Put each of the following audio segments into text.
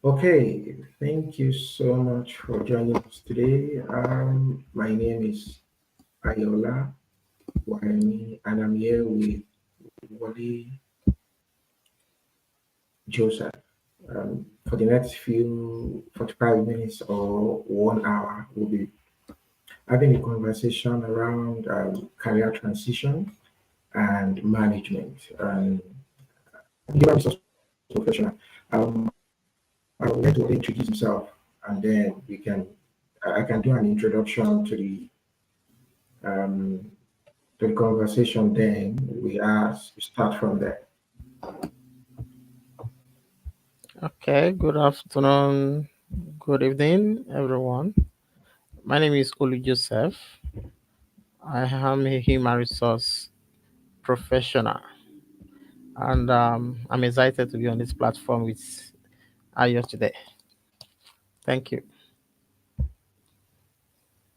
Okay, thank you so much for joining us today. My name is Ayola Waini, and I'm here with Wally Joseph. For the next few 45 minutes or 1 hour, we'll be having a conversation around career transition and management and human resource professional. I would like to introduce himself, and then I can do an introduction um, to the conversation. Then we start from there. Okay, good afternoon, good evening, everyone. My name is Olu Joseph. I am a human resource professional, and I'm excited to be on this platform with Ayo today. Thank you.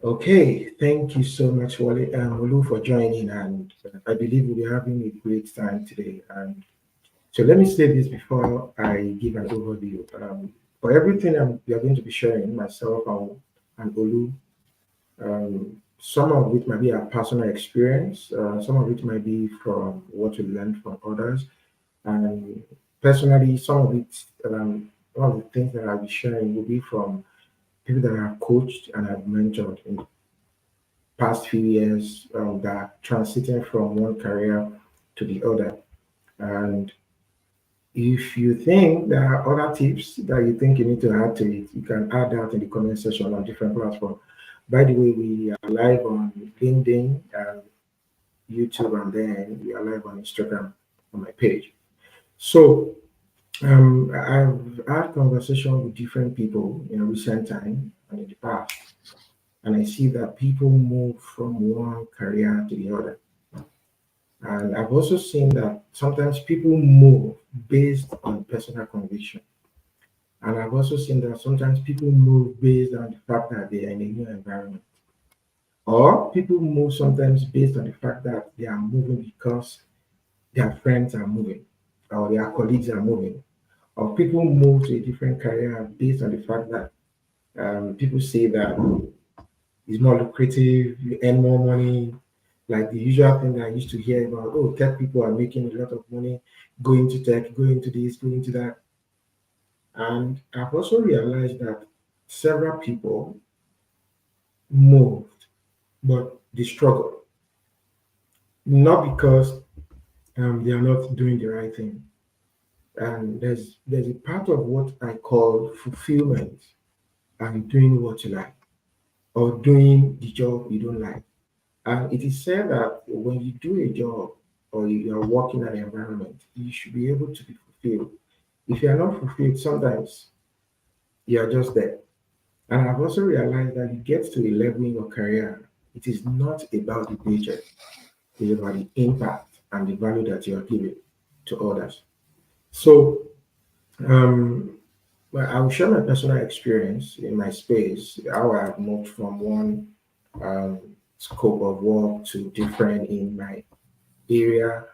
Okay, thank you so much, Wale and Olu, for joining, and I believe we'll be having a great time today. And so let me say this before I give an overview. For everything we are going to be sharing, myself and Olu, some of it might be our personal experience, some of it might be from what we learned from others, and personally, some of it, one of the things that I'll be sharing will be from people that I've coached and I've mentored in the past few years that are transiting from one career to the other. And if you think there are other tips that you think you need to add to it, you can add that in the comment section on different platforms. By the way, we are live on LinkedIn, YouTube, and then we are live on Instagram on my page. So I've had conversation with different people in recent time and in the past, and I see that people move from one career to the other. And I've also seen that sometimes people move based on personal conviction. And I've also seen that sometimes people move based on the fact that they are in a new environment. Or people move sometimes based on the fact that they are moving because their friends are moving or their colleagues are moving. Or people move to a different career based on the fact that people say that it's more lucrative, you earn more money. Like the usual thing that I used to hear about, oh, tech people are making a lot of money, go into tech, go into this, go into that. And I've also realized that several people moved, but they struggle. Not because they are not doing the right thing. And there's a part of what I call fulfillment and doing what you like or doing the job you don't like. And it is said that when you do a job or you are working in an environment, you should be able to be fulfilled. If you are not fulfilled, sometimes you are just there. And I've also realized that you get to a level in your career, it is not about the paycheck, it's about the impact and the value that you are giving to others. So, well, I will share my personal experience in my space, how I've moved from one um, scope of work to different in my area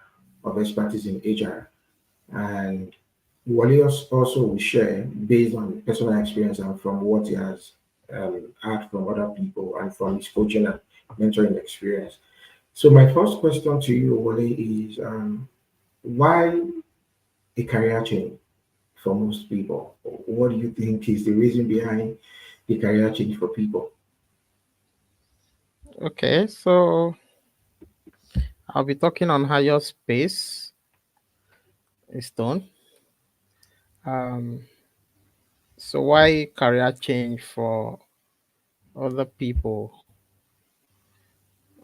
of expertise in HR. And Wale also will share based on personal experience and from what he has heard from other people and from his coaching and mentoring experience. So my first question to you, Wale, is why a career change for most people? What do you think is the reason behind the career change for people? Okay, so I'll be talking on how your space is done. Um, so why career change for other people?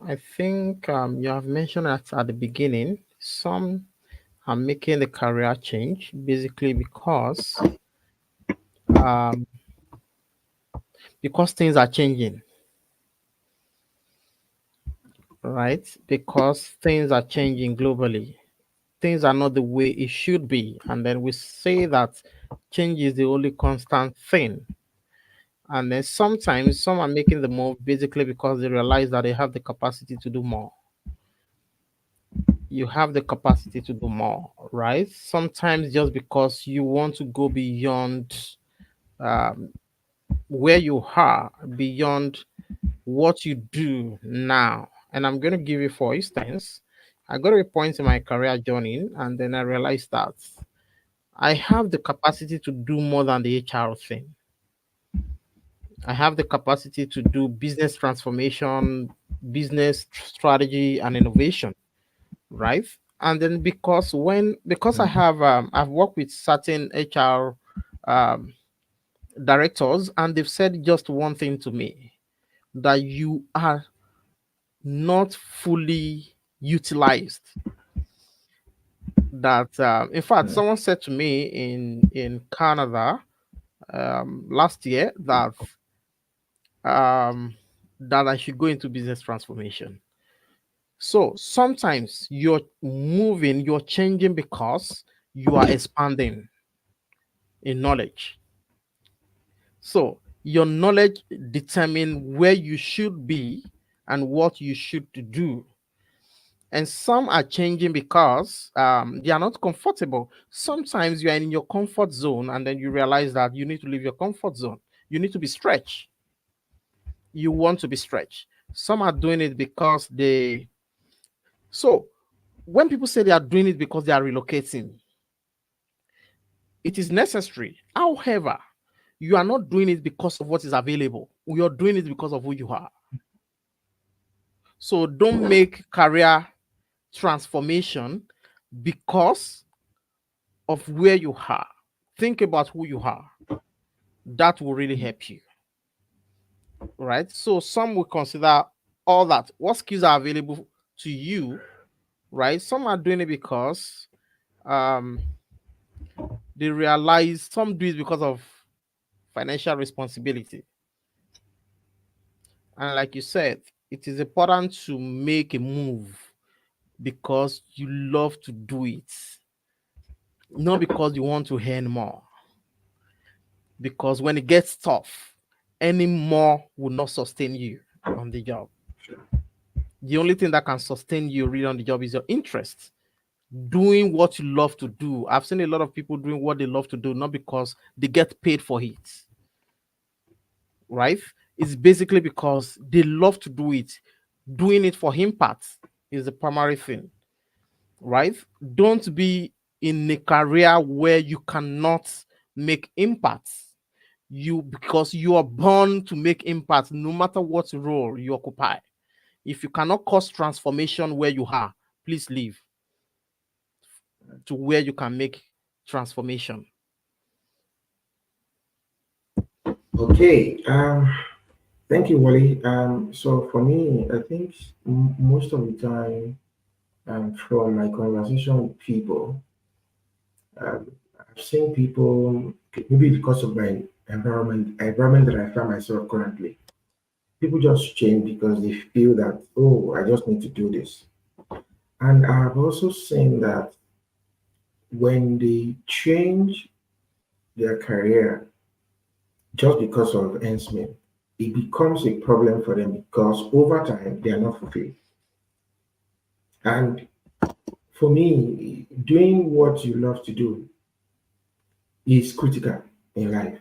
I think you have mentioned that at the beginning. Some are making the career change basically um, because things are changing, right? Because things are changing globally. Things are not the way it should be. And then we say that change is the only constant thing. And then sometimes some are making the move basically because they realize that they have the capacity to do more. You have the capacity to do more, right? Sometimes just because you want to go beyond um, where you are beyond what you do now. And I'm going to give you, for instance, I got to a point in my career journey, and then I realized that I have the capacity to do more than the HR thing. I have the capacity to do business transformation, business strategy, and innovation, right? And then because I Mm. have I've worked with certain HR um, directors, and they've said just one thing to me, that you are not fully utilized. That in fact, Mm. someone said to me in Canada last year um, that I should go into business transformation. So sometimes you're changing because you are expanding in knowledge. So your knowledge determine where you should be and what you should do. And some are changing because they are not comfortable. Sometimes you are in your comfort zone and then you realize that you need to leave your comfort zone. You need to be stretched. You want to be stretched. Some are doing it because they. So when people say they are doing it because they are relocating, it is necessary. However, you are not doing it because of what is available. You are doing it because of who you are. So don't make career transformation because of where you are. Think about who you are. That will really help you, right? So some will consider all that. What skills are available to you, right? Some are doing it because um they realize, some do it because of financial responsibility. And like you said, it is important to make a move because you love to do it, not because you want to earn more. Because when it gets tough, any more will not sustain you on the job. The only thing that can sustain you really on the job is your interest, doing what you love to do. I've seen a lot of people doing what they love to do, not because they get paid for it, right? It's basically because they love to do it. Doing it for impact is the primary thing, right? Don't be in a career where you cannot make impact. You Because you are born to make impact no matter what role you occupy. If you cannot cause transformation where you are, please leave to where you can make transformation. Okay. Thank you, Wally. So for me, I think most of the time, from my conversation with people, um, I've seen people, maybe because of my environment that I find myself currently, people just change because they feel that, oh, I just need to do this. And I've also seen that when they change their career just because of ends meet, it becomes a problem for them because over time they are not fulfilled. And for me, doing what you love to do is critical in life,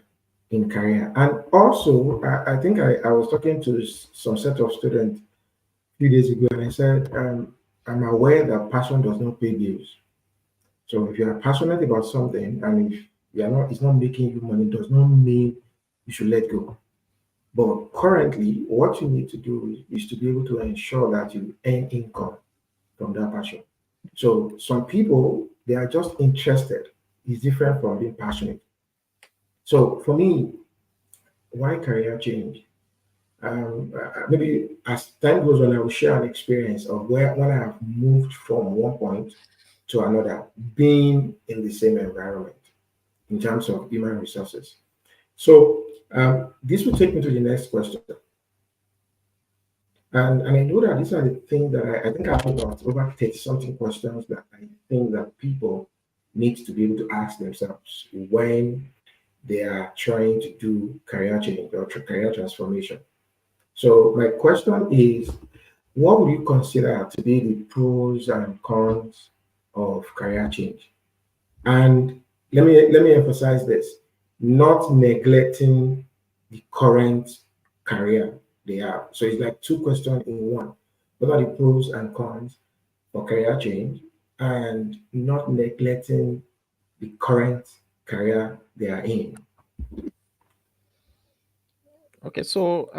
in career. And also, I think I was talking to some set of students a few days ago, and I said, I'm aware that passion does not pay bills. So if you are passionate about something and if you are not, it's not making you money, does not mean you should let go. But currently, what you need to do is to be able to ensure that you earn income from that passion. So some people they are just interested. It's different from being passionate. So for me, why career change? Maybe as time goes on, I will share an experience of where when I have moved from one point to another, being in the same environment in terms of human resources. So this will take me to the next question. And I know that these are the things that I think I have about over 30 something questions that I think that people need to be able to ask themselves when they are trying to do career change or career transformation. So my question is, what would you consider to be the pros and cons of career change? And let me emphasize this. not neglecting the current career they have. So it's like two questions in one. What are the pros and cons for career change and not neglecting the current career they are in? Okay, so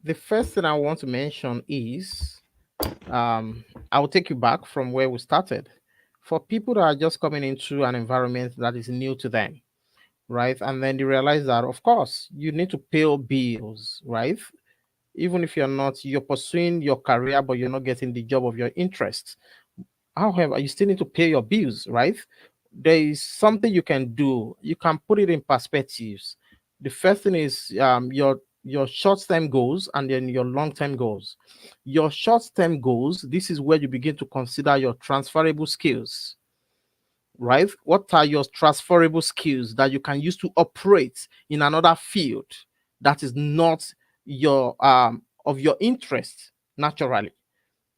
the first thing I want to mention is I will take you back from where we started. For people that are just coming into an environment that is new to them, right? And then you realize that, of course, you need to pay bills, right? Even if you're pursuing your career, but you're not getting the job of your interest. However, you still need to pay your bills, right? There is something you can do. You can put it in perspectives. The first thing is your short-term goals and then your long-term goals. Your short-term goals, this is where you begin to consider your transferable skills, right? What are your transferable skills that you can use to operate in another field that is not your of your interest naturally,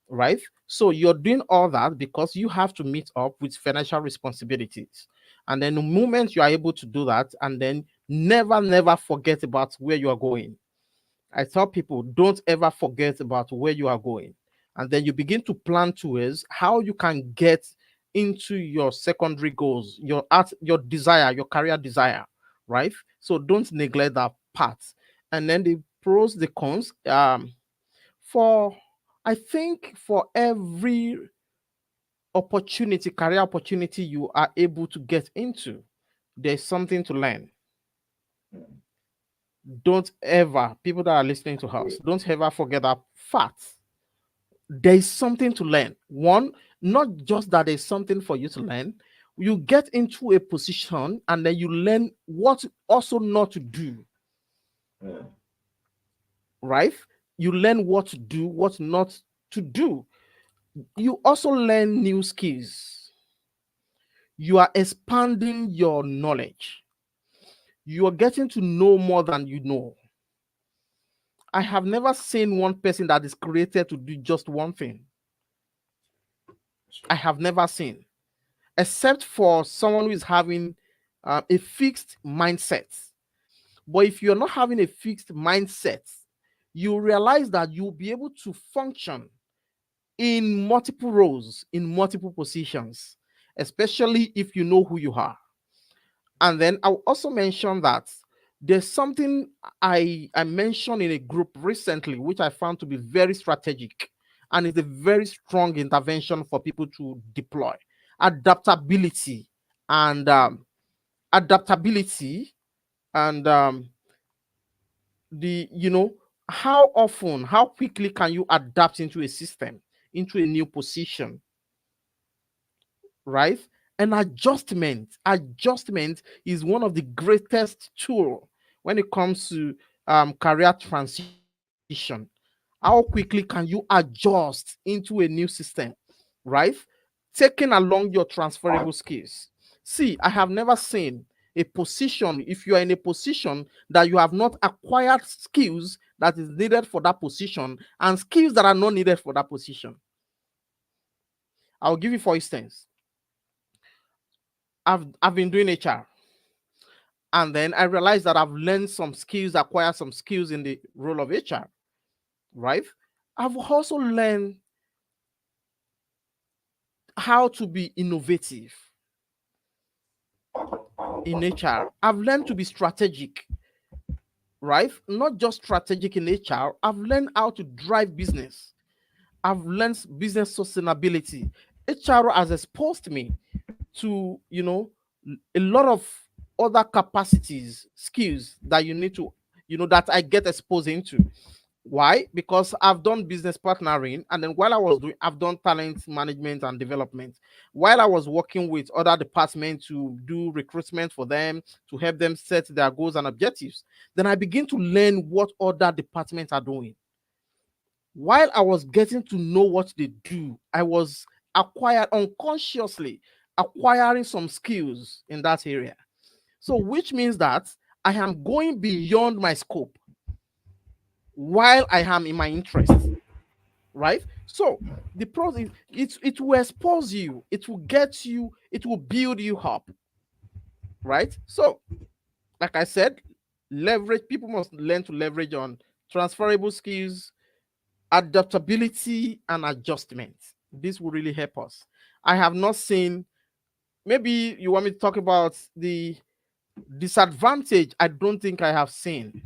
right? So you're doing all that because you have to meet up with financial responsibilities. And then the moment you are able to do that, and then never forget about where you are going. I tell people, don't ever forget about where you are going. And then you begin to plan towards how you can get into your secondary goals, your art, your desire, your career desire, right? So don't neglect that part. And then the pros, the cons. For I think for every opportunity, career opportunity you are able to get into, there's something to learn. Don't ever, people that are listening to us, don't ever forget that fact. There is something to learn. One, not just that there's something for you to learn, you get into a position and then you learn what also not to do, Yeah. right? You learn what to do, what not to do. You also learn new skills. You are expanding your knowledge. You are getting to know more than you know. I have never seen one person that is created to do just one thing. I have never seen, except for someone who is having a fixed mindset. But if you're not having a fixed mindset, you realize that you'll be able to function in multiple roles, in multiple positions, especially if you know who you are. And then I'll also mention that there's something I mentioned in a group recently, which I found to be very strategic, and it's a very strong intervention for people to deploy adaptability and adaptability and the how often, how quickly can you adapt into a system, into a new position, right? And adjustment is one of the greatest tool when it comes to career transition. How quickly can you adjust into a new system, right? Taking along your transferable skills. See, I have never seen a position, if you are in a position that you have not acquired skills that is needed for that position and skills that are not needed for that position. I'll give you for instance, I've been doing HR, and then I realized that I've learned some skills, acquired some skills in the role of HR, right? I've also learned how to be innovative in HR. I've learned to be strategic, right? Not just strategic in HR. I've learned how to drive business. I've learned business sustainability. HR has exposed me to, a lot of other capacities, skills that you need to, that I get exposed into. Why? Because I've done business partnering, and then while I've done talent management and development. While I was working with other departments to do recruitment for them, to help them set their goals and objectives, then I begin to learn what other departments are doing. While I was getting to know what they do, I was acquired unconsciously acquiring some skills in that area. So, which means that I am going beyond my scope while I am in my interest, right? So the pros is it will expose you, it will get you, it will build you up. right? So, like I said, leverage, people must learn to leverage on transferable skills, adaptability, and adjustment. This will really help us. I have not seen, maybe you want me to talk about the disadvantage. I don't think I have seen,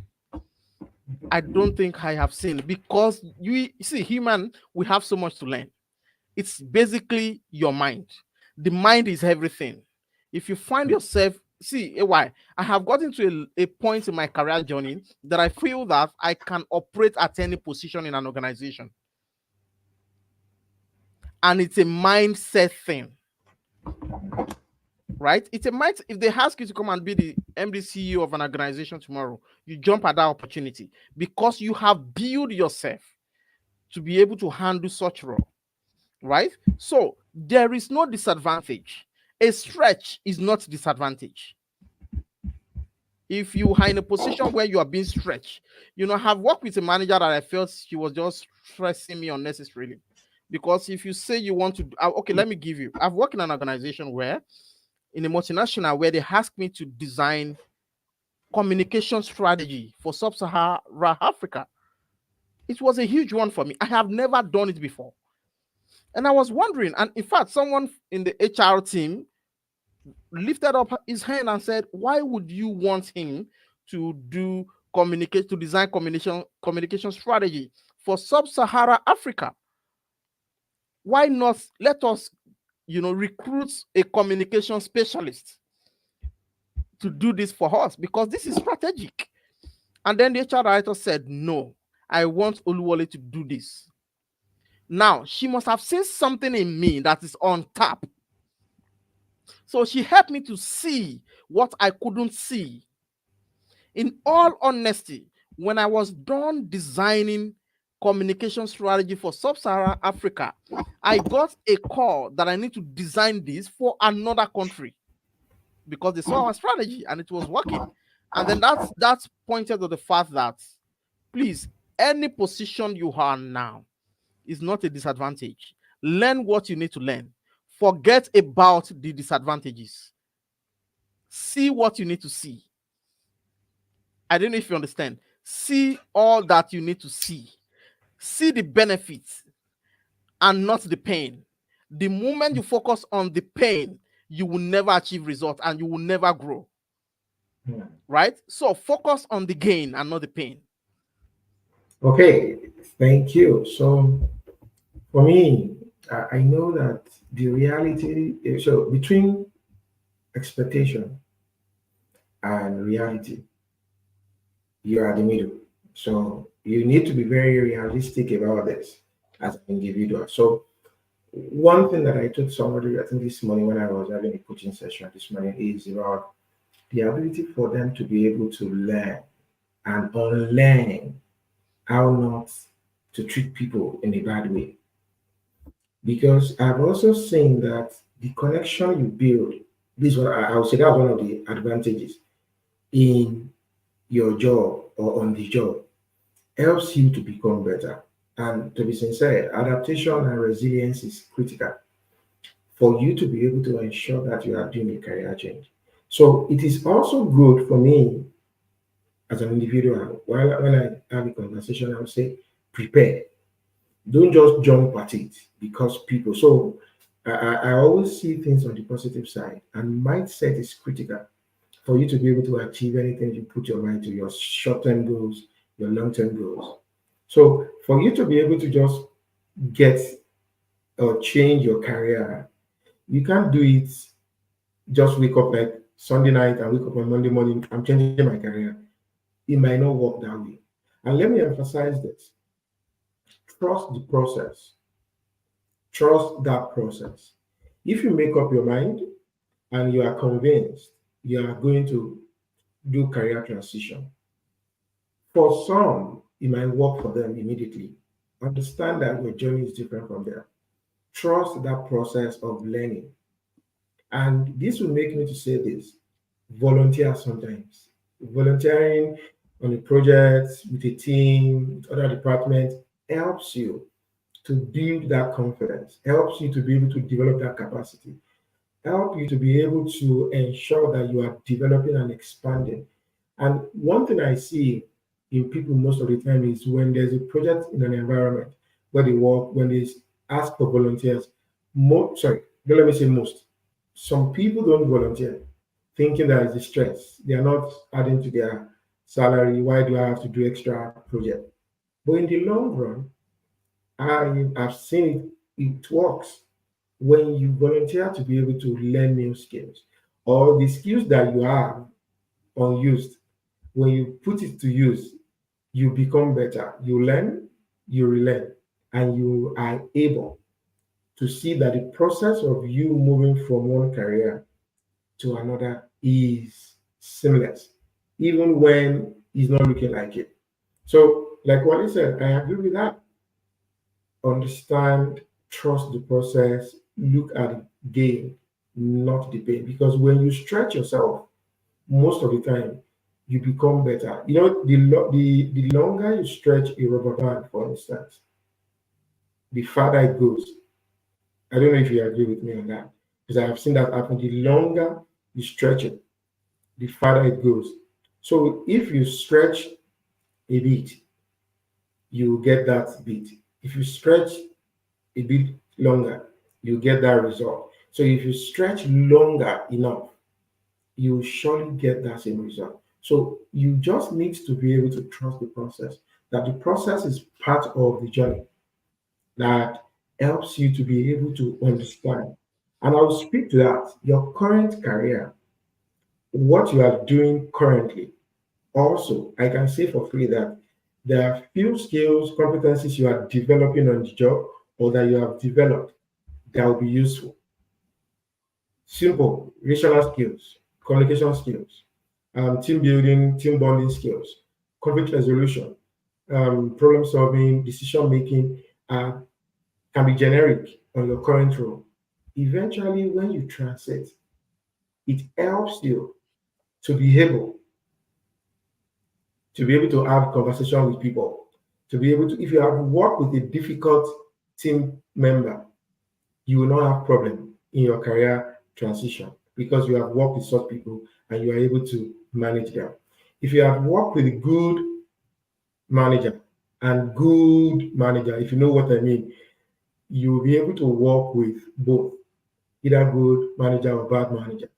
because you see, human, we have so much to learn. It's basically your mind. The mind is everything. If you find yourself, see, why I have gotten to a point in my career journey that I feel that I can operate at any position in an organization, and it's a mindset thing, right? It's a mind. If they ask you to come and be the MD CEO of an organization tomorrow, you jump at that opportunity because you have built yourself to be able to handle such role, right? So there is no disadvantage. A stretch is not disadvantage. If you are in a position where you are being stretched, have worked with a manager that I felt she was just stressing me unnecessarily. Because if you say you want to, okay, let me give you. I've worked in an organization where, in a multinational, where they asked me to design communication strategy for sub-Saharan Africa. It was a huge one for me. I have never done it before. And I was wondering, and in fact, someone in the HR team lifted up his hand and said, "Why would you want him to design communication strategy for sub-Saharan Africa? Why not let us, recruit a communication specialist to do this for us, because this is strategic." And then the HR director said, "No, I want Oluwole to do this." Now, she must have seen something in me that is on tap. So she helped me to see what I couldn't see. In all honesty, when I was done designing communication strategy for sub-Saharan Africa, I got a call that I need to design this for another country because they saw our strategy and it was working. And then that's pointed to the fact that, please, any position you are now is not a disadvantage. Learn what you need to learn. Forget about the disadvantages. See what you need to see. I don't know if you understand. See all that you need to see. See the benefits and not the pain. The moment you focus on the pain, you will never achieve results and you will never grow. Hmm. Right? So focus on the gain and not the pain. Okay, thank you. So for me, I know that the reality, so between expectation and reality, you are the middle. So you need to be very realistic about this as an individual. So one thing that I told somebody, I think this morning when I was having a coaching session this morning, is about the ability for them to be able to learn and unlearn how not to treat people in a bad way. Because I've also seen that the connection you build, this one I would say that's one of the advantages in your job or on the job, helps you to become better. And to be sincere, adaptation and resilience is critical for you to be able to ensure that you are doing a career change. So it is also good for me as an individual. While when I have a conversation, I would say prepare. Don't just jump at it because people. So I always see things on the positive side, and mindset is critical for you to be able to achieve anything you put your mind to, your short-term goals, your long-term goals. So for you to be able to just get or change your career, you can't do it just wake up like Sunday night and wake up on Monday morning, I'm changing my career. It might not work that way. And let me emphasize this: trust the process, trust that process. If you make up your mind and you are convinced you are going to do career transition, for some, it might work for them immediately. Understand that your journey is different from theirs. Trust that process of learning. And this will make me to say this: volunteer sometimes. Volunteering on a project with a team, with other departments, helps you to build that confidence, helps you to be able to develop that capacity. help you to be able to ensure that you are developing and expanding. And one thing I see in people most of the time is when there's a project in an environment where they work, when they ask for volunteers, sorry, don't let me say most. Some people don't volunteer, thinking that it's a stress. They are not adding to their salary. Why do I have to do extra project? But in the long run, I have seen it works when you volunteer to be able to learn new skills or the skills that you have unused. When you put it to use, you become better. You learn, you relearn, and you are able to see that the process of you moving from one career to another is seamless, even when it's not looking like it. So, like what he said, I agree with that. Understand, trust the process, look at the gain, not the pain. Because when you stretch yourself, most of the time, you become better. You know, the longer you stretch a rubber band, for instance, the farther it goes. I don't know if you agree with me on that, because I have seen that happen. The longer you stretch it, the farther it goes. So if you stretch a bit, you get that bit. If you stretch a bit longer, you get that result. So if you stretch longer enough, you surely get that same result. So you just need to be able to trust the process, that the process is part of the journey that helps you to be able to understand. And I'll speak to that. Your current career, what you are doing currently, also, I can say for free that there are few skills, competencies you are developing on the job or that you have developed that will be useful. Simple relational skills, communication skills, team building, team bonding skills, conflict resolution, problem solving, decision making can be generic on your current role. Eventually, when you transit, it helps you to be able to have conversation with people, to be able to, if you have worked with a difficult team member, you will not have problem in your career transition because you have worked with such people and you are able to manage them. If you have worked with a good manager and good manager, if you know what I mean, you will be able to work with both, either good manager or bad manager.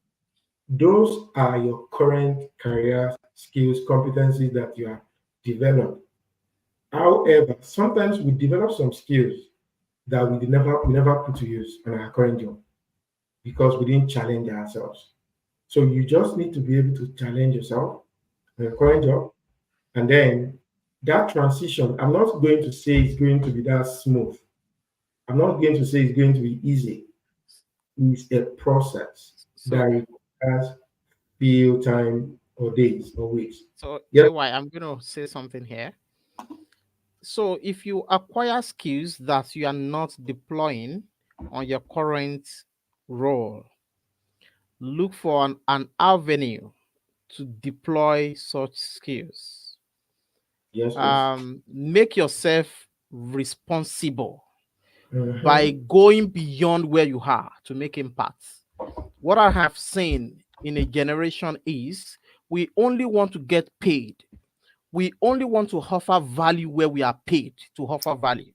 Those are your current career skills, competencies that you have developed. However, sometimes we develop some skills that we never put to use on our current job because we didn't challenge ourselves. So you just need to be able to challenge yourself on your current job. And then that transition, I'm not going to say it's going to be that smooth. I'm not going to say it's going to be easy. It's a process that So, requires few time or days or weeks. so Yes. AY, I'm going to say something here. So, if you acquire skills that you are not deploying on your current role, look for an avenue to deploy such skills. Yes, please. Make yourself responsible by Mm-hmm. going beyond where you are to make impact. What I have seen in a generation is we only want to get paid. We only want to offer value where we are paid to offer value,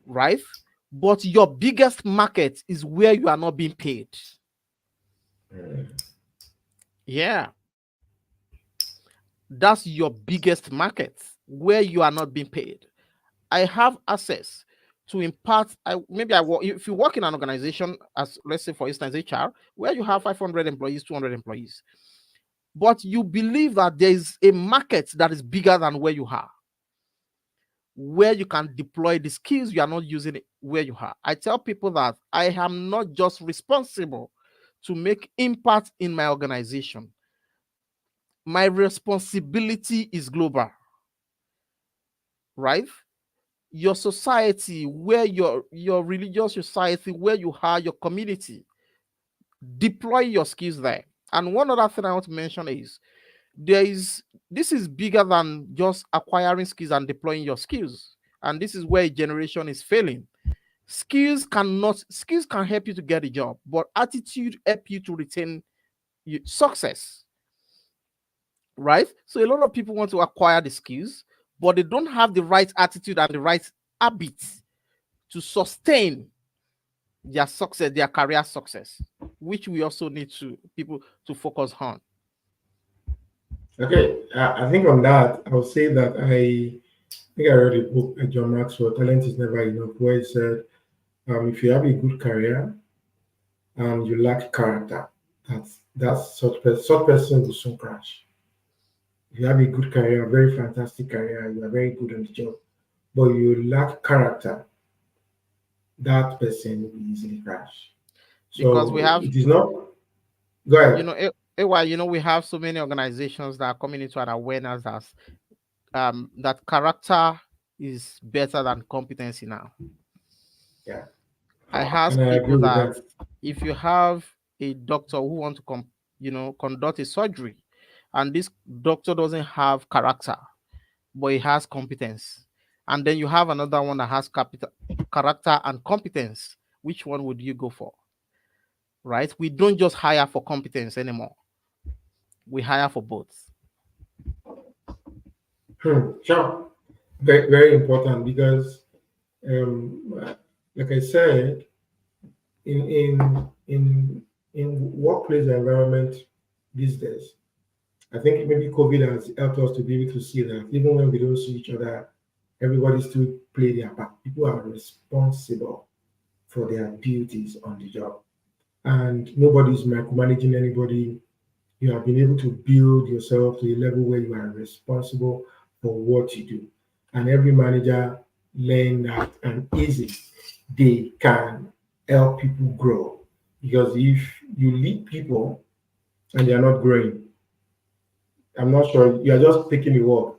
right? But your biggest market is where you are not being paid. Yeah, that's your biggest market where you are not being paid. I have access to impart. Maybe I work. If you work in an organization, as let's say for instance HR, where you have 500 employees, 200 employees, but you believe that there is a market that is bigger than where you are, where you can deploy the skills you are not using it where you are. I tell people that I am not just responsible to make impact in my organization. My responsibility is global, right? Your society, where your religious society, where you are, your community, deploy your skills there. And one other thing I want to mention is there is this is bigger than just acquiring skills and deploying your skills. And this is where a generation is failing. Skills can help you to get a job, but attitude help you to retain success, right? So a lot of people want to acquire the skills, but they don't have the right attitude and the right habits to sustain their success, their career success, which we also need to people to focus on. Okay, I think on that, I'll say that I think I read a book by John Maxwell, Talent is Never Enough, where he said, if you have a good career and you lack character, such person will soon crash. If you have a good career, a very fantastic career, you are very good on the job, but you lack character, that person will easily crash. Because we So have, it is not. Go you ahead. know, while we have so many organizations that are coming into an awareness that that character is better than competency now. Yeah, I and ask I agree people with that that. if you have a doctor who want to conduct a surgery, and this doctor doesn't have character, but he has competence, and then you have another one that has character and competence, which one would you go for? Right? We don't just hire for competence anymore. We hire for both. Sure. Very, very important because, like I said, in in in in workplace environment these days, I think maybe COVID has helped us to be able to see that even when we don't see each other, everybody still play their part. People are responsible for their duties on the job, and nobody's micromanaging anybody. You have been able to build yourself to a level where you are responsible for what you do. And every manager learn that and easy they can help people grow. Because if you lead people and they are not growing, I'm not sure you are just taking the work.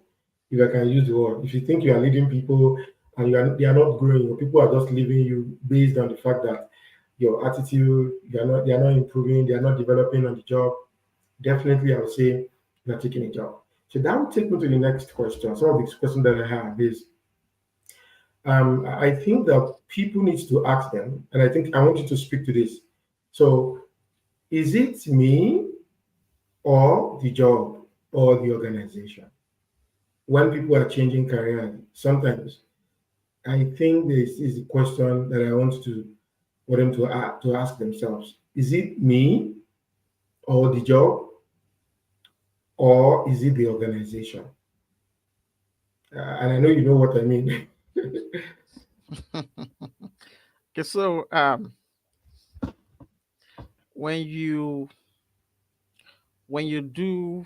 If I can use the word, if you think you are leading people and they are not growing, or people are just leaving you based on the fact that your attitude, they are not improving, they are not developing on the job, definitely I would say you're taking a job. So that would take me to the next question. Some of the questions that I have is I think that people need to ask them, and I think I want you to speak to this. So is it me or the job or the organization? When people are changing career, sometimes I think this is a question that I want to for them to ask themselves. Is it me or the job or is it the organization? And I know you know what I mean. Okay, so when you do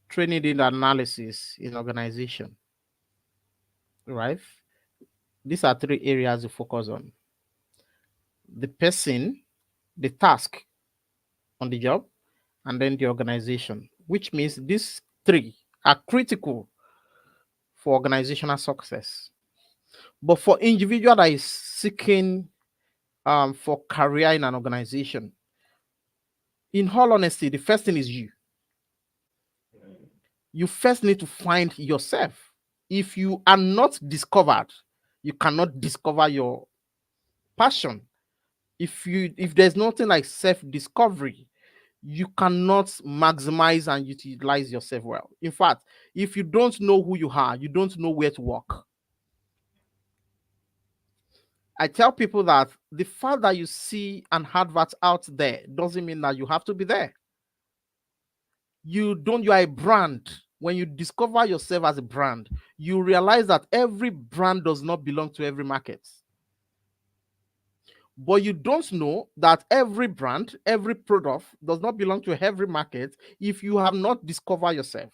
training in analysis in organization, right? These are three areas you focus on: the person, the task on the job, and then the organization. Which means these three are critical for organizational success. But for individual that is seeking for career in an organization, in all honesty, the first thing is you. You first need to find yourself. If you are not discovered, you cannot discover your passion. If there's nothing like self-discovery, you cannot maximize and utilize yourself well. In fact, if you don't know who you are, you don't know where to work. I tell people that the fact that you see an advert out there doesn't mean that you have to be there. You are a brand. When you discover yourself as a brand, you realize that every brand does not belong to every market. But you don't know that every brand, every product does not belong to every market if you have not discovered yourself.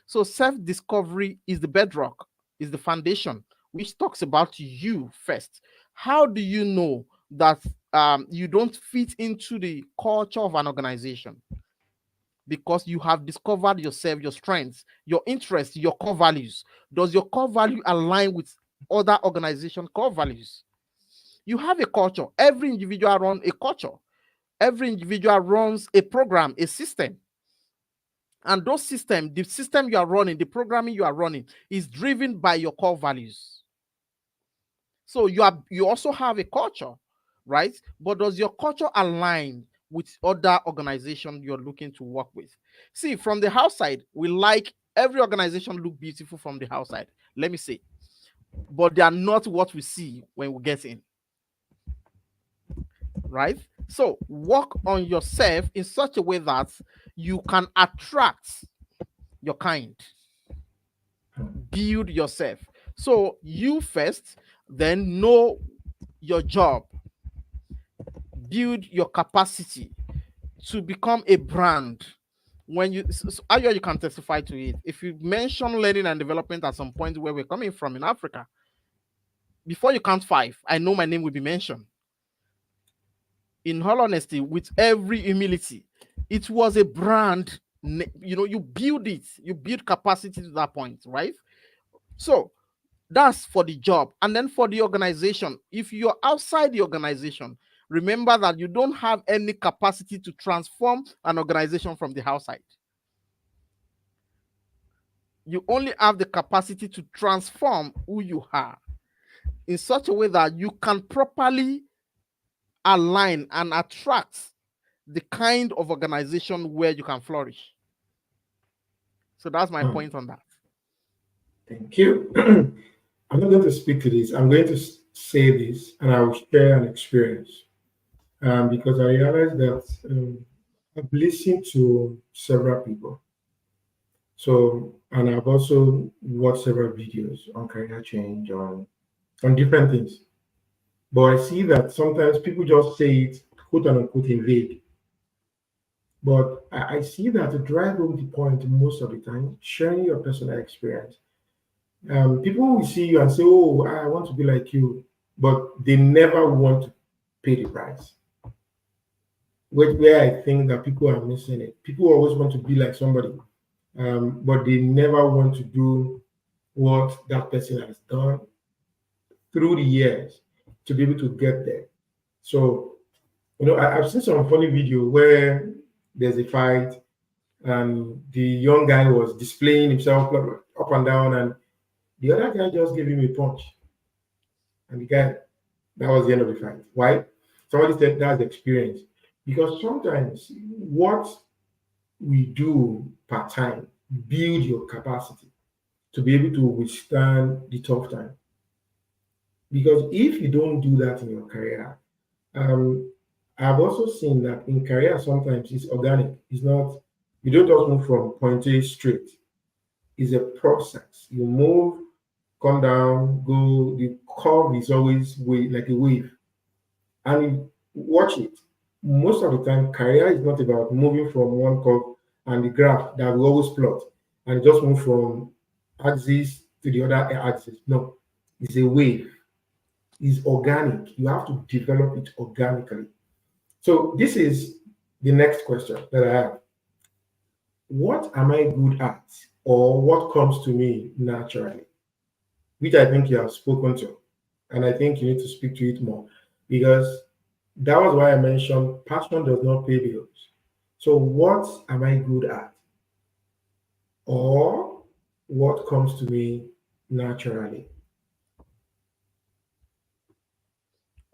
So self-discovery is the bedrock, is the foundation, which talks about you first. How do you know that you don't fit into the culture of an organization? Because you have discovered yourself, your strengths, your interests, your core values. Does your core value align with other organization core values? You have a culture. Every individual runs a culture. Every individual runs a program, a system. And those systems, the system you are running, the programming you are running, is driven by your core values. So you also have a culture, right? But does your culture align with other organization you're looking to work with? See, from the outside, we like every organization look beautiful from the outside. Let me say, but they are not what we see when we get in, right? So work on yourself in such a way that you can attract your kind, build yourself. So you first, then know your job, build your capacity to become a brand. When you Ayo, you can testify to it. If you mention learning and development at some point where we're coming from in Africa, before you count five, I know my name will be mentioned. In all honesty, with every humility, it was a brand. You build it, you build capacity to that point, right? So that's for the job. And then for the organization, if you're outside the organization, remember that you don't have any capacity to transform an organization from the outside. You only have the capacity to transform who you are in such a way that you can properly align and attract the kind of organization where you can flourish. So that's my Hmm. point on that. Thank you. I'm not going to speak to this. I'm going to say this, and I will share an experience because I realized that I've listened to several people. So, and I've also watched several videos on career change on different things. But I see that sometimes people just say it, quote unquote, in vague. But I see that to drive home the point most of the time, sharing your personal experience. People will see you and say, "Oh, I want to be like you," but they never want to pay the price. Where I think that people are missing it. People always want to be like somebody, but they never want to do what that person has done through the years to be able to get there. So, I've seen some funny video where there's a fight and the young guy was displaying himself up and down, and the other guy just gave him a punch, and the guy that was the end of the fight. Why? Somebody said that's experience. Because sometimes what we do part time build your capacity to be able to withstand the tough time. Because if you don't do that in your career, um, I've also seen that in career sometimes it's organic. It's not, you don't just move from point A straight. It's a process. You move, come down, go. The curve is always like a wave. And watch it. Most of the time, career is not about moving from one curve and the graph that we always plot and just move from axis to the other axis. No, it's a wave. It's organic. You have to develop it organically. So this is the next question that I have. What am I good at, or what comes to me naturally? Which I think you have spoken to, and I think you need to speak to it more because that was why I mentioned passion does not pay bills. So, what am I good at, or what comes to me naturally?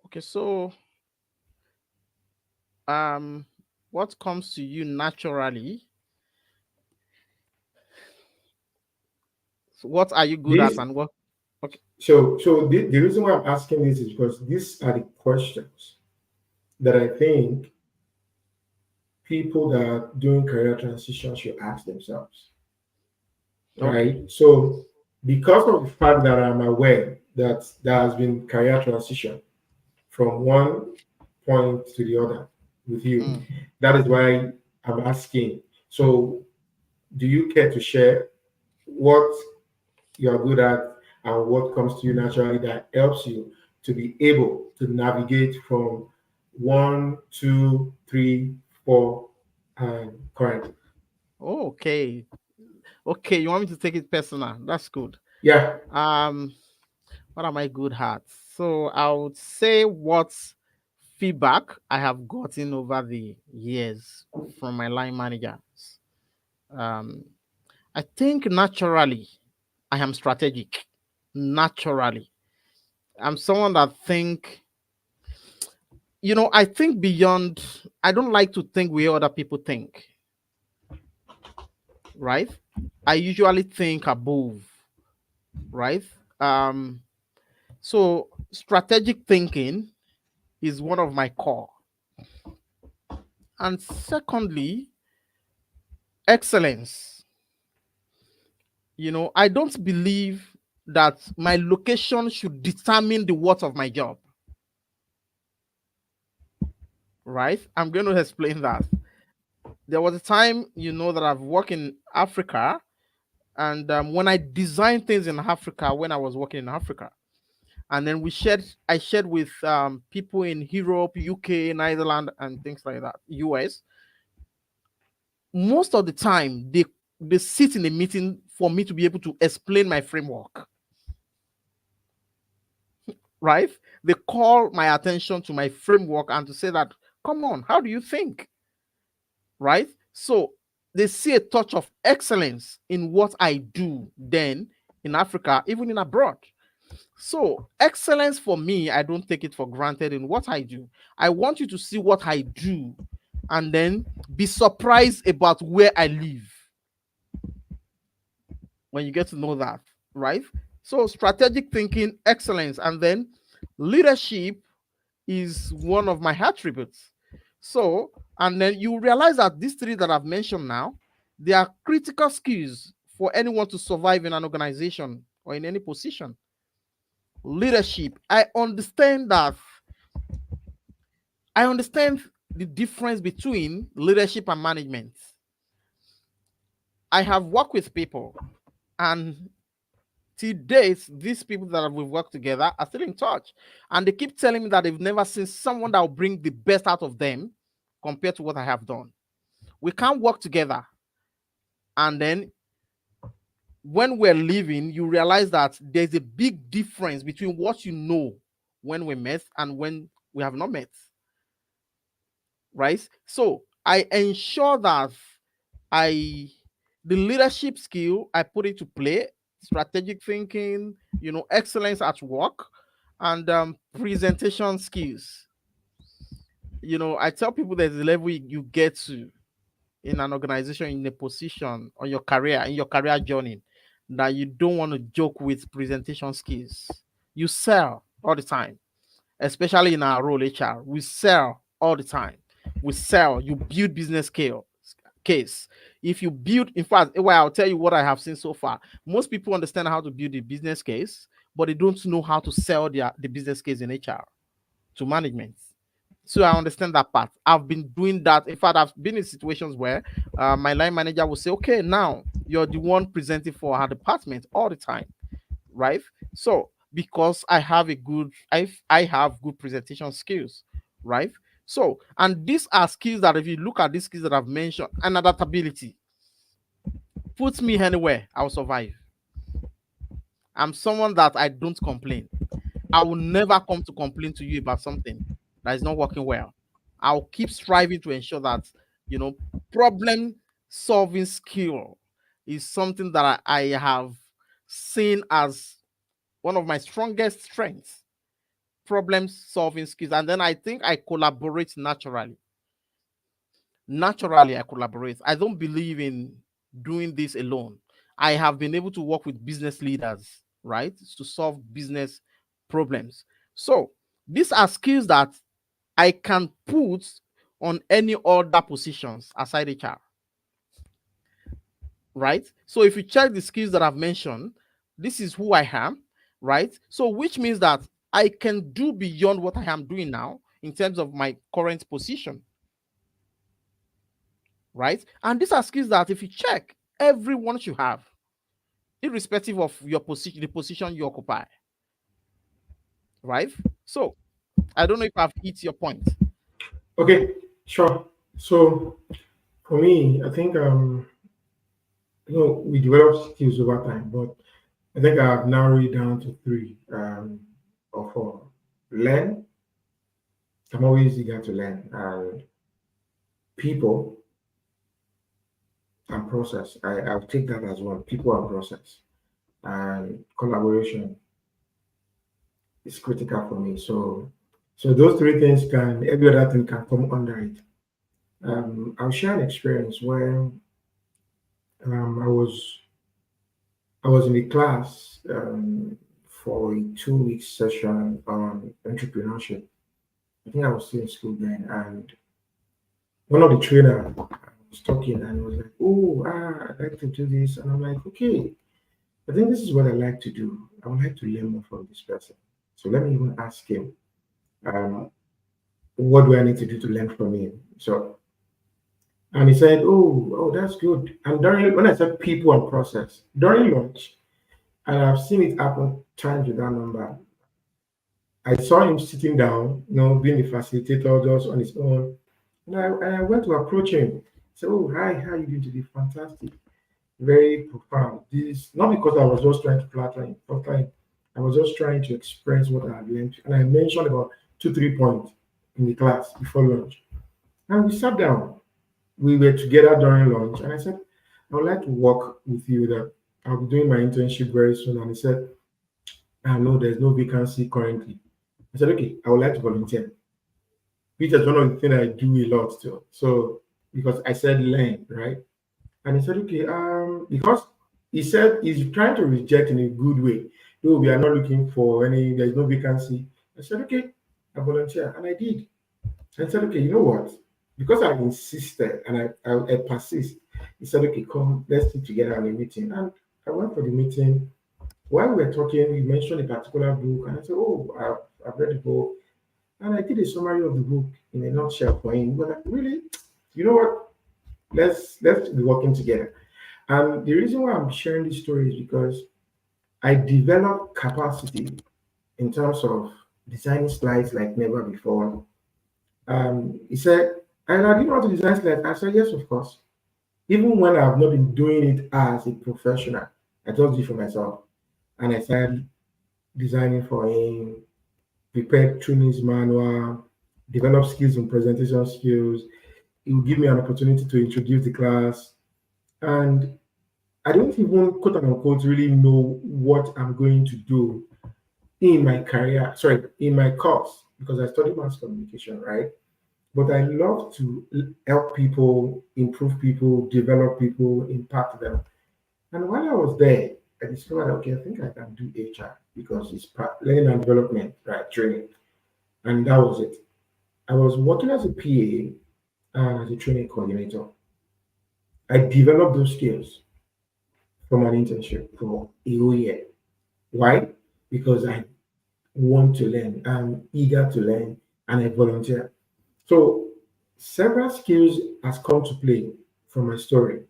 Okay, so um what comes to you naturally? So what are you good at This, and what? Okay. so the reason why I'm asking this is because these are the questions that I think people that are doing career transition should ask themselves, Okay. right? So, because of the fact that I'm aware that there has been career transition from one point to the other with you, Mm. that is why I'm asking. So, do you care to share what you're good at and what comes to you naturally that helps you to be able to navigate from one, two, three, four, and current? Okay. Okay, you want me to take it personal? That's good. Yeah. Um, what am I good at? So I would say what feedback I have gotten over the years from my line managers. Um, I think naturally I am strategic. Naturally. I'm someone that think, I think beyond. I don't like to think where other people think, right? I usually think above, right? Um, so strategic thinking is one of my core. And secondly, excellence. I don't believe that my location should determine the worth of my job, right? I'm going to explain that. There was a time, that I've worked in Africa, and when I designed things in Africa, when I was working in Africa, and then I shared with people in Europe, UK, Netherlands, and things like that, US. Most of the time, they sit in a meeting for me to be able to explain my framework, right? They call my attention to my framework and to say that, come on, how do you think, right? So they see a touch of excellence in what I do then in Africa, even in abroad. So excellence for me, I don't take it for granted in what I do. I want you to see what I do and then be surprised about where I live when you get to know that, right? So strategic thinking, excellence, and then leadership is one of my attributes. So, and then you realize that these three that I've mentioned now, they are critical skills for anyone to survive in an organization or in any position. Leadership, I understand the difference between leadership and management. I have worked with people, and till date, these people that we've worked together are still in touch. And they keep telling me that they've never seen someone that will bring the best out of them compared to what I have done. We can't work together. And then when we're leaving, you realize that there's a big difference between what you know when we met and when we have not met, right? So I ensure that I the leadership skill I put into play, strategic thinking, excellence at work, and presentation skills. I tell people there's a level you get to in an organization, in a position on your career, in your career journey, that you don't want to joke with presentation skills. You sell all the time, especially in our role HR. We sell all the time. We sell, you build business case. If you build, in fact, well, I'll tell you what I have seen so far. Most people understand how to build a business case, but they don't know how to sell the business case in HR to management. So I understand that part. I've been doing that. In fact, I've been in situations where my line manager will say, okay, now you're the one presenting for our department all the time, right? So because I have good presentation skills, right? So, and these are skills that if you look at these skills that I've mentioned, and adaptability, puts me anywhere, I'll survive. I'm someone that I don't complain. I will never come to complain to you about something that is not working well. I'll keep striving to ensure that, you know, problem solving skill is something that I have seen as one of my strongest strengths. Problem solving skills. And then I think I collaborate naturally. Naturally, I collaborate. I don't believe in doing this alone. I have been able to work with business leaders, right, to solve business problems. So these are skills that I can put on any other positions aside HR, right? So if you check the skills that I've mentioned, this is who I am, right? So which means that I can do beyond what I am doing now in terms of my current position, right? And these are skills that if you check, everyone should have, irrespective of your position, the position you occupy, right? So I don't know if I've hit your point. Okay, sure. So for me, I think we develop skills over time, but I think I've narrowed it down to three or four. Learn. I'm always eager to learn. And people and process. I'll take that as one. People and process. And collaboration. is critical for me. So those three things can every other thing can come under it. I'll share an experience where um, I was I was in a class for a 2 week session on entrepreneurship. I think I was still in school then, and one of the trainer was talking and was like, "Oh, I like to do this," and I'm like, "Okay, I think this is what I like to do. I would like to learn more from this person. So let me even ask him, um, what do I need to do to learn from him?" So, and he said, "Oh, that's good." And during when I said people and process during lunch, and I've seen it happen times with that number. I saw him sitting down, being the facilitator just on his own. And I went to approach him. Say, "Oh, hi, how are you doing today? Fantastic. Very profound. This not because I was just trying to flatter him. I was just trying to express what I had learned. And I mentioned about two, 3 points in the class before lunch. And we sat down. We were together during lunch. And I said, I would like to work with you that I'll be doing my internship very soon. And he said, I know there's no vacancy currently. I said, okay, I would like to volunteer, which is one of the things I do a lot too. So because I said learn, right? And he said, okay, because he said he's trying to reject in a good way. No, we are not looking for any, there's no vacancy. I said, okay, I volunteer. And I did. And I said, okay, you know what? Because I insisted and I persist, he said, okay, come, let's sit together on a meeting. And I went for the meeting. While we were talking, he mentioned a particular book. And I said, oh, I've read the book. And I did a summary of the book in a nutshell for him. But really, you know what? Let's be working together. And the reason why I'm sharing this story is because I developed capacity in terms of designing slides like never before. He said, and I didn't know how to design slides. I said, yes, of course. Even when I've not been doing it as a professional, I just do it for myself. And I started designing for him, prepared trainings manual, develop skills and presentation skills. It will give me an opportunity to introduce the class. And I don't even quote unquote really know what I'm going to do in my career, sorry, in my course, because I study mass communication, right? But I love to help people, improve people, develop people, impact them. And while I was there, I discovered, okay, I think I can do HR because it's learning and development, right? Training. And that was it. I was working as a PA and as a training coordinator. I developed those skills from an internship for a whole year. Why? Because I want to learn. I'm eager to learn and I volunteer. So several skills has come to play from my story.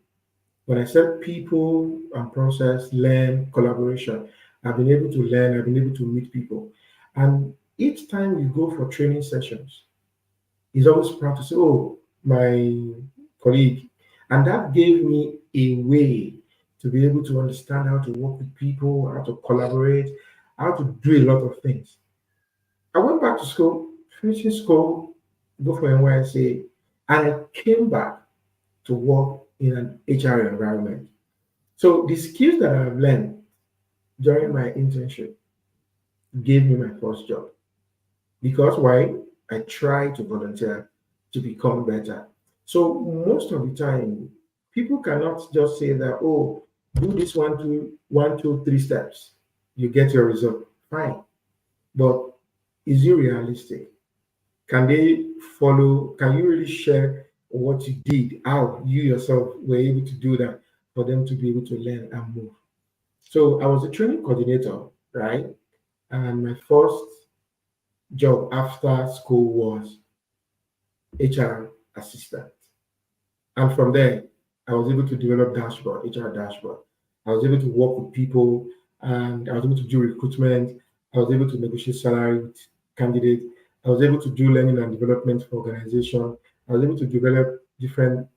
When I said people and process, learn, collaboration, I've been able to learn, I've been able to meet people. And each time you go for training sessions, he's always proud to say, oh, my colleague. And that gave me a way to be able to understand how to work with people, how to collaborate, how to do a lot of things. I went back to school, finishing school, go for NYSA, and I came back to work in an HR environment. So the skills that I've learned during my internship gave me my first job. Because why? I try to volunteer to become better. So most of the time, people cannot just say that, oh, do this one, two, 3 steps, you get your result. Fine. But is it realistic? Can they follow? Can you really share what you did, how you yourself were able to do that for them to be able to learn and move? So I was a training coordinator, right? And my first job after school was HR assistant. And from there, I was able to develop dashboard, HR dashboard. I was able to work with people and I was able to do recruitment. I was able to negotiate salary with candidates. I was able to do learning and development for organization. I was able to develop different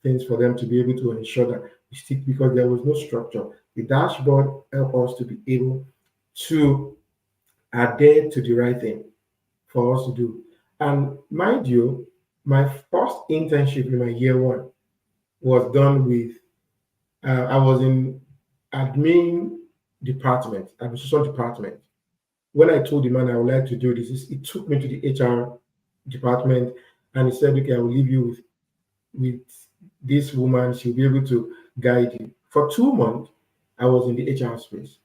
things for them to be able to ensure that we stick because there was no structure. The dashboard helped us to be able to adhere to the right thing for us to do. And mind you, my first internship in my year one was done with, I was in admin department, administration department, when I told the man I would like to do this, he took me to the HR department and he said, okay, I will leave you with this woman. She'll be able to guide you. For 2 months, I was in the HR space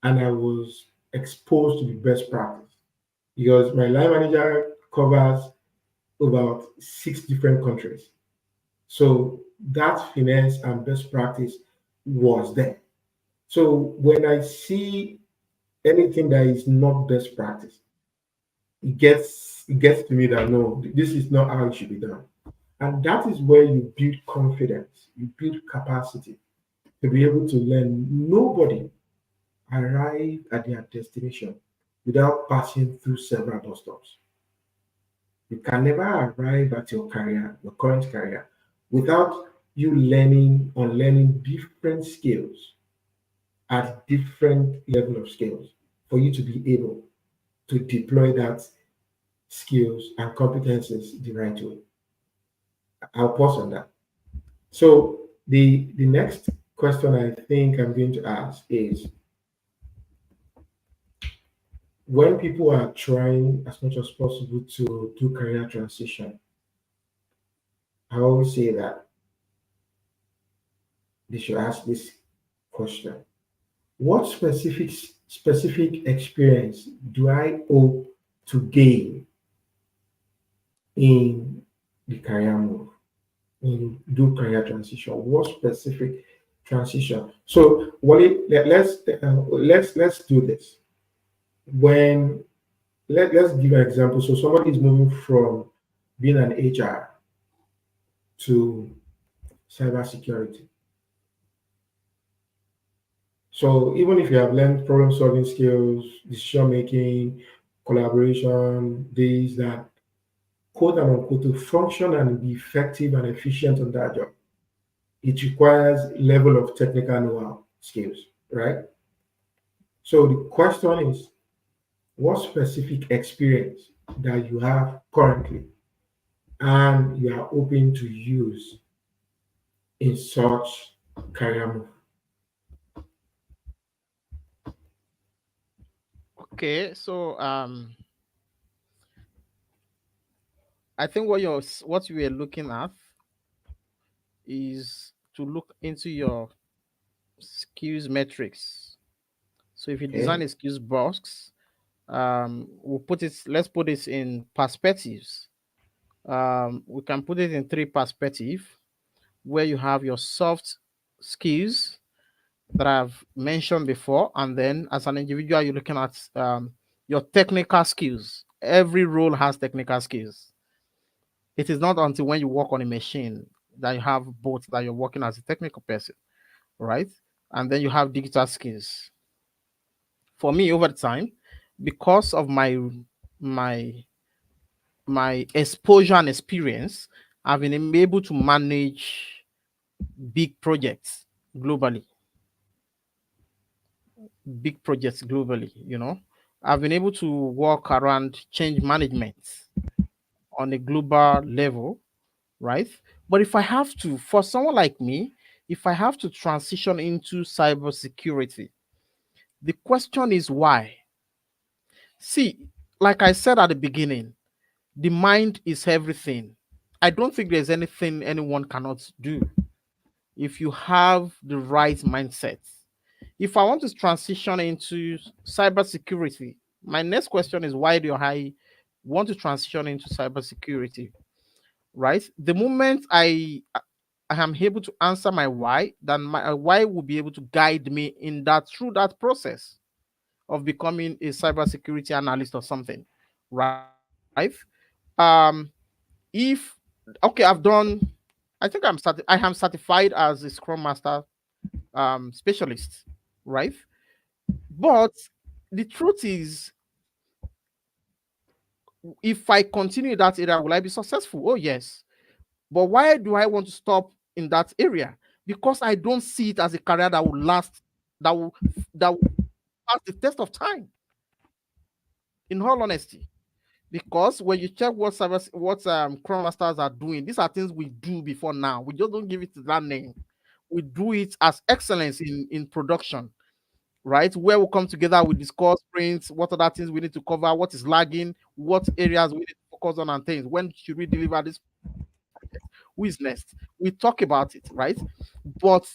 and I was exposed to the best practice because my line manager covers about 6 different countries. So that finesse and best practice was there. So when I see anything that is not best practice, it gets to me that no, this is not how it should be done. And that is where you build confidence, you build capacity to be able to learn. Nobody arrive at their destination without passing through several bus stops. You can never arrive at your career, your current career, without you learning or learning different skills at different level of skills for you to be able to deploy that skills and competences the right way. I'll pause on that. So the next question I think I'm going to ask is, when people are trying as much as possible to do career transition, I always say that they should ask this question: what specific experience do I hope to gain in the career move, when you do career transition? What specific transition? So, Wally, let's do this. When let's give an example. So somebody is moving from being an HR to cybersecurity. So even if you have learned problem solving skills, decision making, collaboration, these that, quote and unquote, to function and be effective and efficient on that job, it requires level of technical know-how skills, right? So the question is, what specific experience that you have currently and you are hoping to use in such career move? Okay, so I think what you were looking at is to look into your skills metrics. So if you design Okay. a skills box, let's put it in perspectives. We can put it in three perspective where you have your soft skills that I've mentioned before, and then as an individual, you're looking at your technical skills. Every role has technical skills. It is not until when you work on a machine that you have both that you're working as a technical person, right? And then you have digital skills. For me, over time, because of my my exposure and experience, I've been able to manage big projects globally, big projects globally, I've been able to work around change management on a global level, right? But if I have to, for someone like me, if I have to transition into cybersecurity, the question is why? See, like I said at the beginning, the mind is everything. I don't think there's anything anyone cannot do if you have the right mindset. If I want to transition into cybersecurity, my next question is, why do I want to transition into cybersecurity? Right? The moment I am able to answer my why, then my why will be able to guide me in that through that process of becoming a cybersecurity analyst or something, right? Um, if okay, I think I am certified as a Scrum Master specialist, right? But the truth is, if I continue in that area, will I be successful? Oh, yes. But why do I want to stop in that area? Because I don't see it as a career that will last, that will pass the test of time, in all honesty. Because when you check what Scrum Masters are doing, these are things we do before now. We just don't give it that name. We do it as excellence in production. right? Where we come together, we discuss sprints, what other things we need to cover, what is lagging, what areas we need to focus on, and things. When should we deliver this project? Who is next? We talk about it, right? But